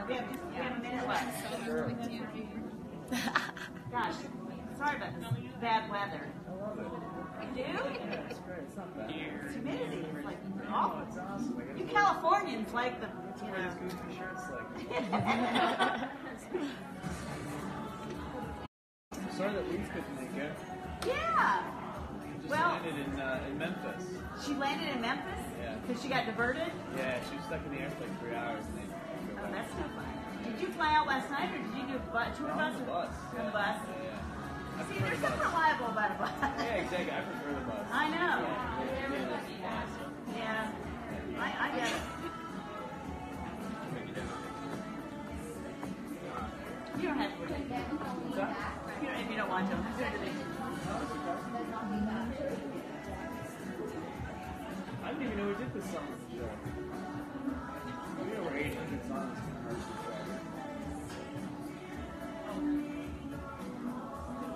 We have a minute left. Sure. Gosh, sorry about this bad weather. I love it. You do? Yeah, it's great. It's not bad. It's humidity. It's like Oh, awful. it's awesome. You Californians like the, you Wear know. these goofy shirts like. I'm sorry that Leeds couldn't make it. Yeah. She just Well, landed in Memphis. she landed in Memphis? Yeah. Because she got diverted? Yeah, she was stuck in the air for like 3 hours and they Oh, go back. that's no fun. Did you fly out last night or did you do a tour On bus? the bus. On the bus? Yeah. I See, prefer there's the something bus. reliable about a bus. Yeah, exactly. I prefer the bus. I know. Yeah. Yeah. I get it. You don't have to worry. You don't, if you don't want to. I didn't even know we did this song on the show. We had over 800 songs from the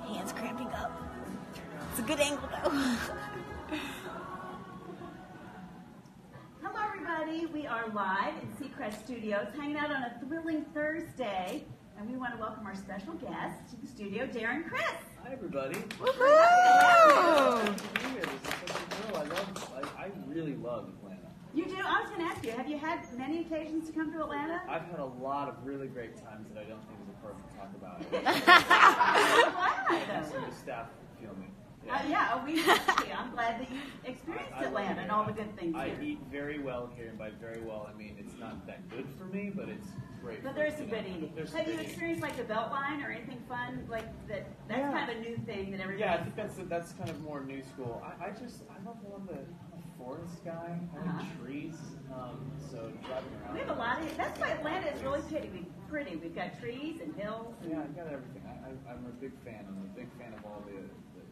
show. Hands cramping up. It's a good angle though. Hello, everybody. We are live in Seacrest Studios, hanging out on a thrilling Thursday, and we want to welcome our special guest to the studio, Darren Criss. Hi, everybody. Woohoo! This is such a thrill. I really love Atlanta. You do? I was going to ask you, have you had many occasions to come to Atlanta? I've had a lot of really great times that I don't think is appropriate to talk about. I'm glad. Some of the staff feel me. I'm glad that you experienced Atlanta and all the good things I here. eat very well here, and by very well, I mean it's not that good for me, but it's great. But for there's me, some you know. good eating. There's some Have you good eating. experienced like the Beltline or anything fun like that? That's Yeah. kind of a new thing that everybody. Yeah, I think that's kind of more new school. I love the forest guy. I like trees. So driving around. We have a lot of. That's why Atlanta is really pretty. We've got trees and hills. And Yeah, I got everything. I'm a big fan. I'm a big fan of all the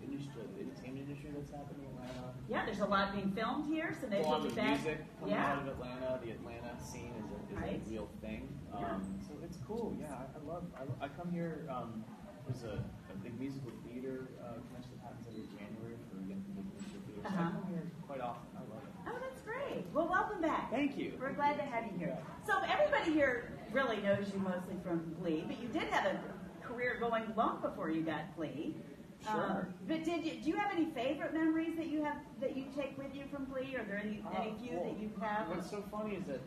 industry, the entertainment industry that's happening in Atlanta. Yeah, there's a lot being filmed here, so maybe A lot we'll of be back. music coming Yeah. out of Atlanta. The Atlanta scene is Right. a real thing. Yeah. So it's cool. Yeah, I come here. There's a big musical theater convention that happens every January for young people musical theater. So I come here quite often. I love it. Oh, that's great. Well, welcome back. Thank you. We're glad to have you here. So everybody here really knows you mostly from Glee, but you did have a career going long before you got Glee. Sure. But do you have any favorite memories that you take with you from Glee? Are there any few that you have? What's so funny is that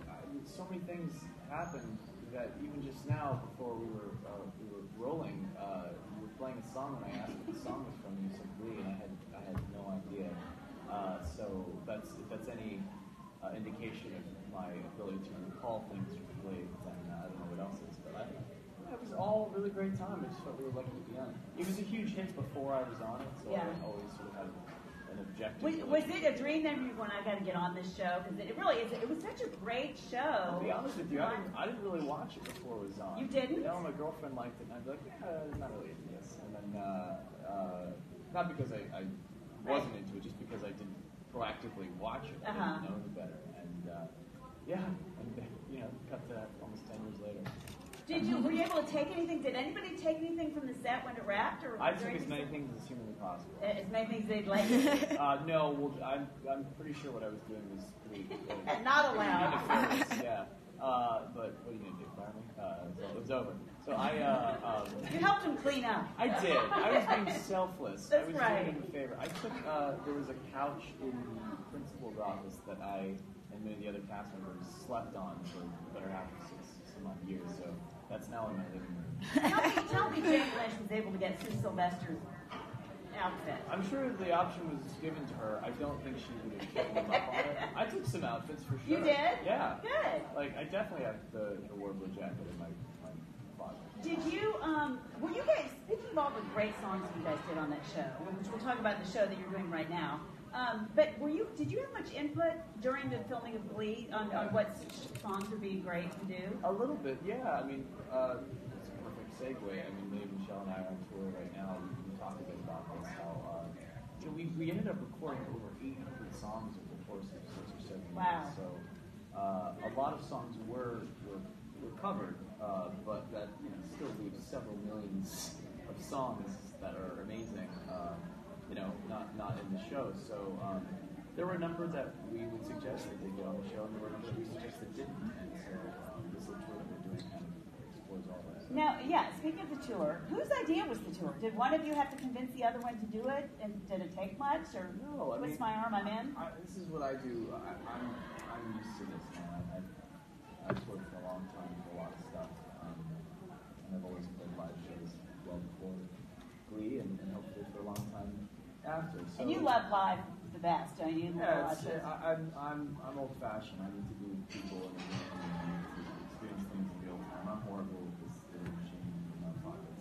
so many things happened that even just now, before we were rolling, you were playing a song, and I asked what the song was from, and you said Glee, and I had no idea. So if that's any indication of my ability to recall things from Glee, then I don't know what else is. But it was all a really great time. I just felt really lucky to be on it. It was a huge hit before I was on it, so Yeah. I always sort of had an objective. Was it a dream then when I got to get on this show? Because it really is. It was such a great show. To be honest with you, I didn't really watch it before it was on. You didn't? No, my girlfriend liked it, and I'd be like, yeah, I'm not really into this. And then, not because I wasn't into it, just because I didn't proactively watch it. I didn't know any better. And, cut to that almost 10 years later. Were you able to take anything? Did anybody take anything from the set when it wrapped? Or I took as many things as humanly possible. As many things they'd like. No, well, I'm pretty sure what I was doing was pretty Not allowed. nefarious, yeah. But what are you going to do, fire me? So it was over. So You helped him clean up. I did. I was being selfless. That's I was right. doing him a favor. I took, there was a couch in the principal's office that I and many of the other cast members slept on for the better half of some odd years. So that's now in my living room. Tell me Jane Lynch was able to get Sue Sylvester's outfit. I'm sure the option was given to her. I don't think she would have taken them up on it. I took some outfits for sure. You did? Yeah. Good. Like, I definitely have the Warbler jacket in my closet. Did you, were you guys, speaking of all the great songs that you guys did on that show, which we'll talk about the show that you're doing right now, but did you have much input during the filming of Glee on what songs would be great to do? A little bit, yeah. I mean, it's a perfect segue. I mean, me and Michelle and I are on tour right now. We talked a bit about this, how, we ended up recording over 800 songs over the course of 6 or 7 years. Wow. So, a lot of songs were covered, but that still leaves several millions of songs that are amazing, not in the show. So there were a number that we would suggest that they get on the show, and there were a number that we suggest that didn't. And so this is a tour that we're doing kind of speaking of the tour, whose idea was the tour? Did one of you have to convince the other one to do it? And did it take much? Or No, twist my arm, I'm in? This is what I do. I'm used to this now. I've toured for a long time with a lot of stuff. And I've always played live shows well before Glee and hopefully for a long time after. So, And you love live the best, don't you? Yeah, I'm old-fashioned. I need to be with people and experience things in real time. I'm horrible with this little machine in my pockets.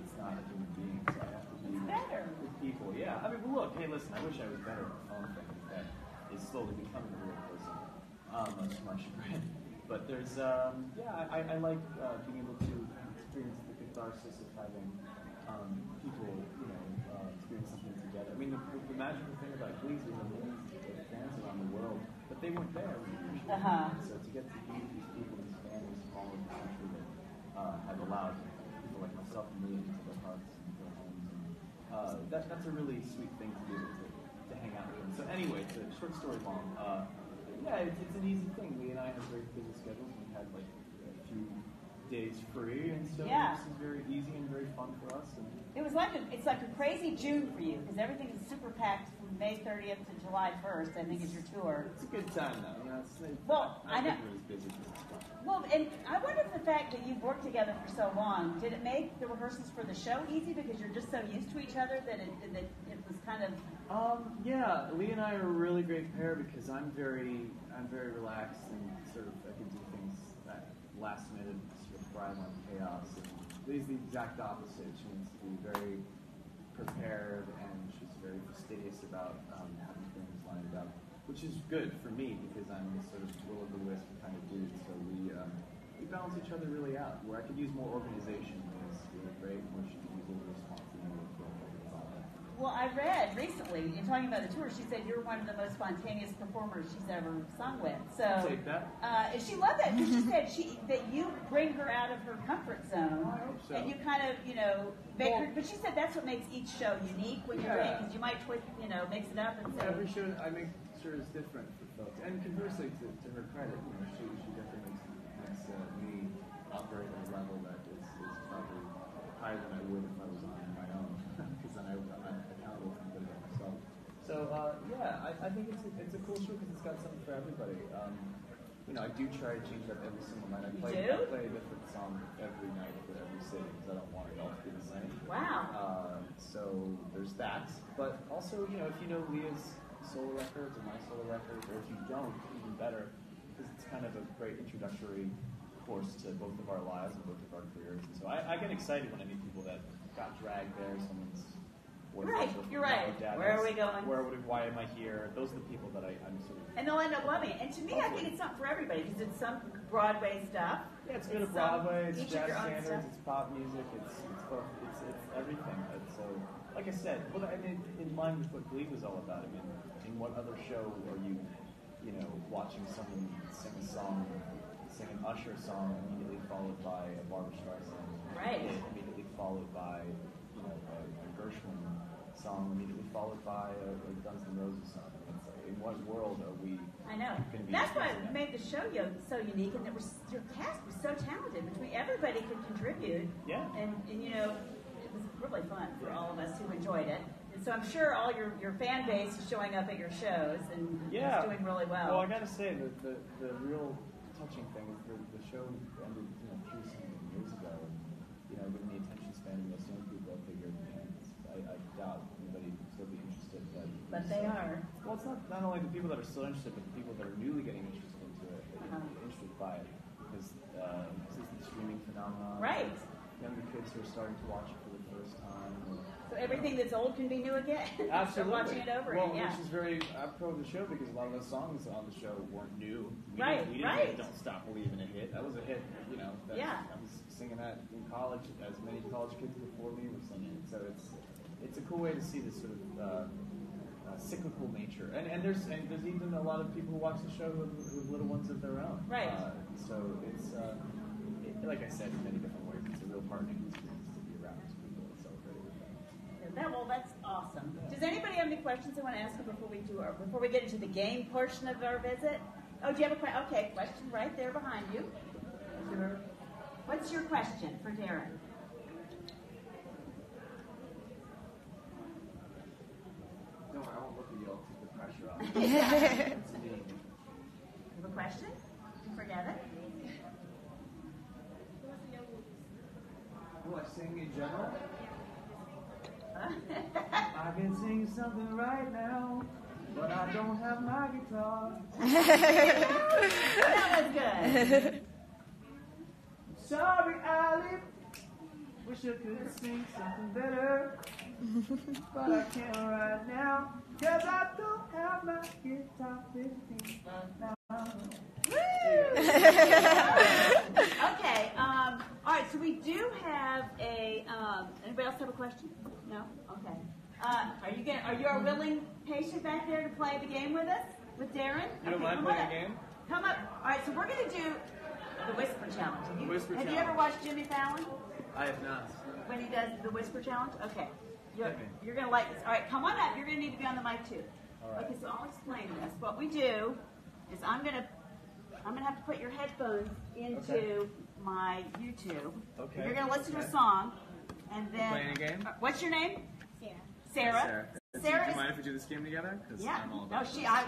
It's not a human being, so I have to be with people. Yeah, I mean, look, hey, listen, I wish I was better at the phone thing. That is slowly becoming a real person, much to my chagrin. But there's, I like being able to experience the catharsis of having people, experience something together. I mean, the magical thing about Glee is there's millions of fans around the world, but they weren't there when we were shooting. So to get to meet these people, these families from all over the country that have allowed people like myself and me into their hearts and their homes, and that's a really sweet thing to be able to hang out with them. So anyway, it's a short story long. It's an easy thing. Lee and I have very busy schedules. We had like a few days free, and so this is very easy and very fun for us. And it's like a crazy June for you because everything is super packed from May 30th to July 1st. I think is your tour. It's a good time though. I know. It was busy because it's fun. Well, and I wonder if the fact that you've worked together for so long, did it make the rehearsals for the show easy because you're just so used to each other that it was kind of... Yeah, Lee and I are a really great pair because I'm very relaxed and sort of, I can do things that last minute sort of thrive on chaos. And Lee's the exact opposite. She needs to be very prepared and she's very fastidious about having things lined up, which is good for me because I'm the sort of will-o'-the-wisp kind of dude. So we balance each other really out. Where I could use more organization is really great, where she can use a little responsibility. Well, I read recently, in talking about the tour, she said you're one of the most spontaneous performers she's ever sung with. So, take that. And she loved that because she said that you bring her out of her comfort zone. I hope so. And you kind of, make her. But she said that's what makes each show unique when you're doing, because you might mix it up and say. Every show I make sure is different for folks. And conversely, to her credit, she definitely makes me operate at a level that is probably higher than I would if I was on my own, because then I'm accountable for it myself. So I think it's a cool show because it's got something for everybody. I do try to change up every single night. I play a different song every night for every city because I don't want it all to be the same. Wow. So there's that. But also, if you know Leah's solo records or my solo records, or if you don't, even better, because it's kind of a great introductory course to both of our lives and both of our careers. And so I get excited when I meet people that got dragged there. Someone's you're right. Where are we going? Why am I here? Those are the people that I'm sort of... And they'll end up loving it. And to me, I think it's not for everybody because it's some Broadway stuff. Yeah, it's good at Broadway, it's jazz standards, it's pop music, it's everything. So, like I said, in line with what Glee was all about. I mean, in what other show are you watching someone sing a song, sing an Usher song, immediately followed by a Barbra Streisand, immediately followed by a Gershwin song, immediately followed by a Guns N' Roses song. It's like, in what world are we? I know. That's why it made the show so unique, and your cast was so talented. Everybody could contribute. Yeah. And it was really fun for all of us who enjoyed it. And so I'm sure all your fan base is showing up at your shows and it's doing really well. Well, I got to say the real touching thing is the show ended 3 years ago, and given the attention span of most young people, I figured I doubt anybody would still be interested. But they are. Well, it's not only the people that are still interested, but the people that are newly getting interested into it, interested by it, because this is the streaming phenomenon. Right. Younger kids who are starting to watch it for the first time. So everything that's old can be new again. Absolutely. Watching it over again, which is very apropos of the show because a lot of those songs on the show weren't new. We didn't get Don't Stop Believing a hit. That was a hit, I was singing that in college, as many college kids before me were singing it. So it's a cool way to see this sort of cyclical nature. And there's even a lot of people who watch the show who have little ones of their own. Right. So it's, like I said, in many different ways, it's a real heartening experience to be around people and celebrate with them. Well, that's awesome. Does anybody have any questions they want to ask you before we get into the game portion of our visit? Oh, do you have a question? Okay, question right there behind you. What's your question for Darren? No, I won't look at you. I'll take the pressure off. You have a question? Did you forget it? Will I sing in general? I can sing something right now, but I don't have my guitar. That was good. Sorry, Ali. Wish I could sing something better, but I can't right now, cause I don't have my guitar with me right now. Okay, all right, so we do have a, anybody else have a question? No? Okay. Are you a willing patient back there to play the game with us, with Darren? You don't mind playing a game? Come up. All right, so we're going to do the Whisper Challenge. Have you ever Challenge. watched Jimmy Fallon? I have not. When he does the Whisper Challenge? Okay. You're going to like this. All right, come on up. You're going to need to be on the mic too. All right. Okay, so I'll explain this. What we do is I'm going to have to put your headphones into my YouTube. Okay. You're going to listen to a song, and then Playing a game? What's your name? Sarah. Sarah. Do you mind if we do this game together? Because Yeah. I'm all No, about she said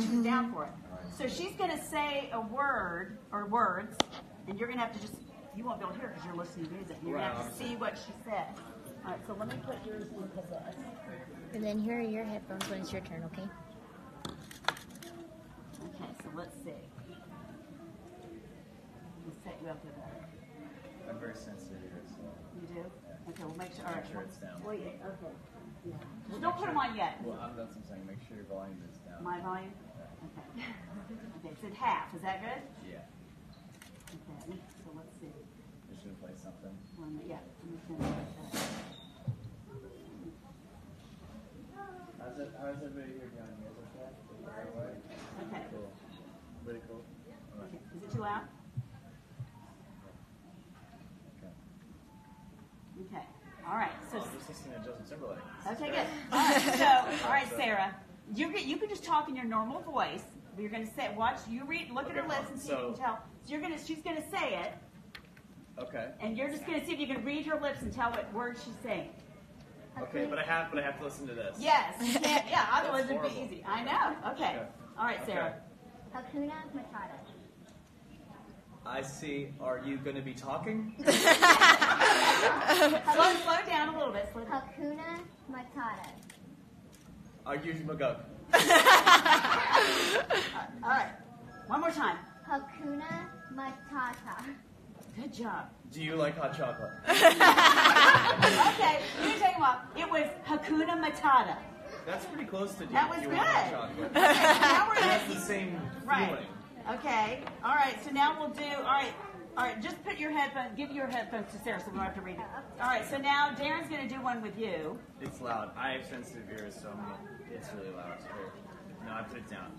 she was down for it. So she's going to say a word or words, and you're going to have to just, you won't be able to hear because you're listening to music. You're going to have to see what she said. All right, so let me put yours into this. And then here are your headphones when it's your turn, okay? Okay, so let's see. Let's set you up with that. I'm very sensitive here, so. You do? Okay, we'll make sure. All right. Make sure it's down. Well, yeah, okay. Yeah. Well, don't put them on yet. Well, that's what I'm saying. Make sure your volume is down. My volume? Okay. Okay, it's at half. Is that good? Yeah. Okay, so let's see. You should play something. Yeah. I'm just gonna put that. How's everybody here doing? You guys okay? Okay. Cool. Pretty cool. All right. Okay. Is it too loud? Okay. Okay. All right. So. I'm just listening to Justin Timberlake. Okay, good. All right, so, all right, Sarah, you can just talk in your normal voice. You're going to say, look at her lips and see if you can tell. So she's going to say it, Okay. and you're just going to see if you can read her lips and tell what words she's saying. Okay, but I have to listen to this. Yes, you can't, yeah, otherwise it'd be horrible. easy. I know. Okay. Okay. All right, Sarah. Hakuna Matata. I see. Are you going to be talking? Slow down a little bit. Slow down. Hakuna Matata. Are you Magog? All right. One more time. Hakuna Matata. Good job. Do you like hot chocolate? Okay, let me tell you what. It was Hakuna Matata. That's pretty close to That was you good. like hot chocolate. Okay, now we're That's gonna the same Right. feeling. Okay. All right. So now we'll do. All right. Just put your headphones. Give your headphones to Sarah, so we don't have to read it. All right. So now Darren's going to do one with you. It's loud. I have sensitive ears, so it's really loud. No, I put it down.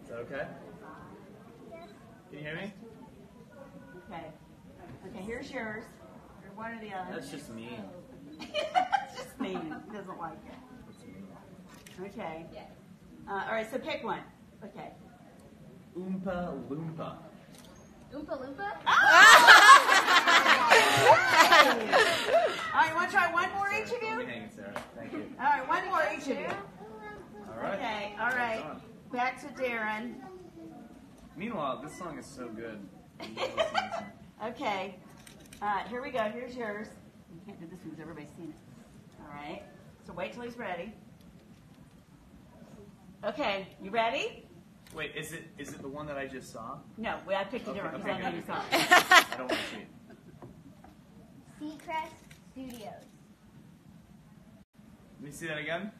Is that okay? Can you hear me? Okay. Okay. Here's yours. You're one or the other. That's just mean. It's just me. He doesn't like it. It's mean. Okay. All right. So pick one. Okay. Oompa Loompa. Oompa Loompa? All right. You want to try one more, each of Let me you? hang it, Sarah. Thank you. All right. One more, each of you. All right. Okay. All right. It's on. Back to Darren. Meanwhile, this song is so good. Okay. Here we go. Here's yours. You can't do this one because everybody's seen it. All right. So wait till he's ready. Okay. You ready? Wait, is it the one that I just saw? No. I picked a different because I know you saw it. I don't want to see it. Seacrest Studios. Let me see that again.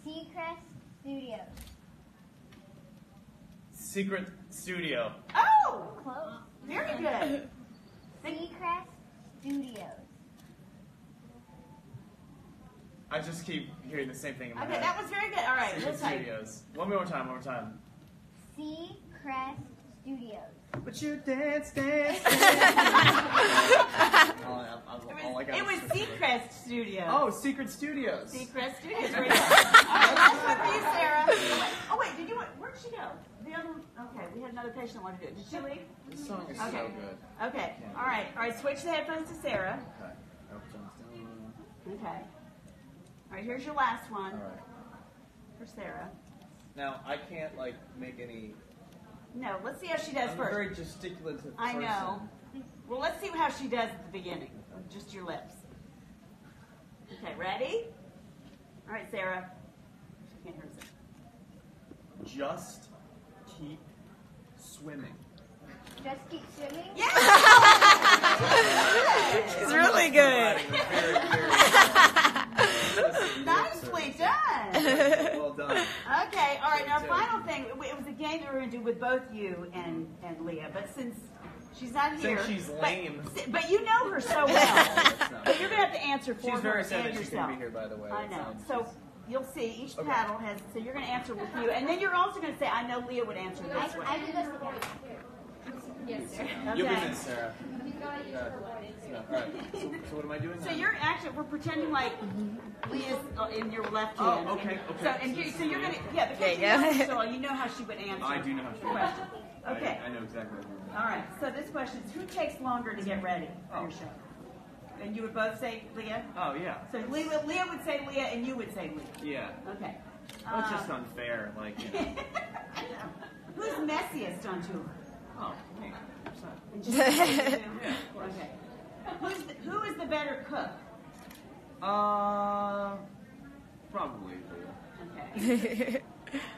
Seacrest Studios. Secret Studio. Oh! Close. Very good. Seacrest Studios. I just keep hearing the same thing in my Okay, head. that was very good. All right. Secret Let's try. Studios. One more time. Seacrest Studios. But you dance. It was Seacrest Studios. Oh, Secret Studios. Seacrest Studios. Very good. All right, last one for you, Sarah. Oh wait, did you? Where'd she go? The the other one? Okay, we had another patient that wanted to do it. Did she leave? This song is Okay. so good. Okay. All right. All right. Switch the headphones to Sarah. Okay. I hope John's Okay. All right. Here's your last one All right. for Sarah. Now, I can't, like, make any... No, let's see how she does I'm a first. very gesticulative person. I know. Well, let's see how she does at the beginning. Just your lips. Okay, ready? All right, Sarah. She can't hear us. Just keep swimming. Just keep swimming. Yeah! She's really good. Nicely done. Well done. Okay, all right. Now, final thing. It was a game that we were going to do with both you and Leah, but since she's not here, Since she's lame. but you know her so well, That's not but you're going to have to answer for She's her very sad and that she yourself. couldn't be here, by the way. I know. So you'll see each Okay. paddle has. So you're going to answer with you, and then you're also going to say, "I know Leah would answer this way." I do this again. Yes, sir. You'll be Okay. missed, Sarah. Yeah, all right. So what am I doing So now? you're actually we're pretending like Leah's in your left Oh, hand. okay, And- okay. So and so you're gonna because There you you know go. so you know how she would answer. I do know how she the would question. Okay. I know exactly what you're doing. All right. So this question is: who takes longer to get ready for your show? And you would both say Leah. Oh, yeah. So Leah would say Leah, and you would say Leah. Yeah. Okay. That's just unfair. Like, you know. Who's messiest on tour? Oh, me. Okay. Who is the better cook? Probably Leah. Okay.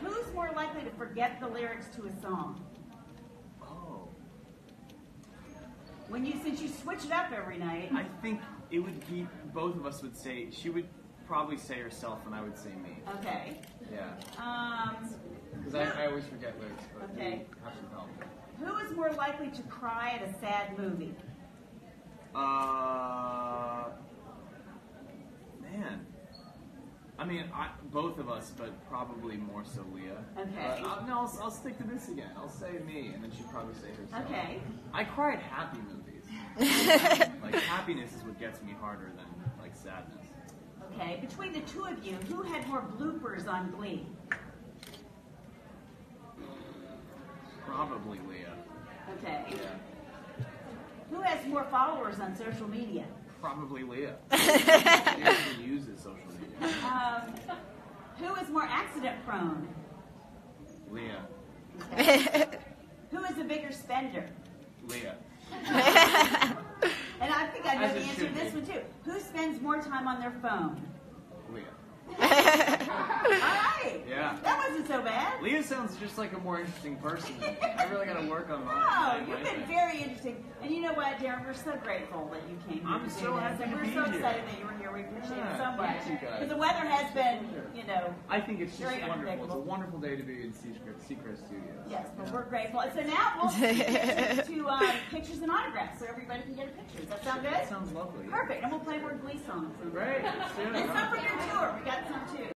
Who's more likely to forget the lyrics to a song? Oh. Since you switch it up every night. I think it would be, both of us would say, she would probably say herself and I would say me. Okay. Yeah. Because I always forget lyrics, but Okay. you have some help. Who is more likely to cry at a sad movie? Man. I mean, both of us, but probably more so Leah. Okay. But, no, I'll stick to this again. I'll say me, and then she'd probably say herself. Okay. I cry at happy movies. Like, happiness is what gets me harder than, like, sadness. Okay. Between the two of you, who had more bloopers on Glee? Probably Leah. Okay. Yeah. Who has more followers on social media? Probably Leah. She usually uses social media. Who is more accident prone? Leah. Who is a bigger spender? Leah. And I think I know As the it answer to should this be. one too. Who spends more time on their phone? Leah. All right. Yeah. That wasn't so bad. Leah sounds just like a more interesting person. I really got to work on No, my you've been thing. very interesting. And you know what, Darren, we're so grateful that you came here. I'm to do so this. happy And to we're be so here. excited that you were here. We appreciate it so Yeah, much. thank you guys. Because the weather has been, I think it's just Very wonderful. It's a unpredictable. wonderful day to be in Seacrest Studios. yes, but we're grateful. So now we'll switch to pictures and autographs so everybody can get a picture. Does that sound good? That sounds lovely. Perfect. And we'll play more Glee songs. Great. Let's do it. And some from your tour. We got some too.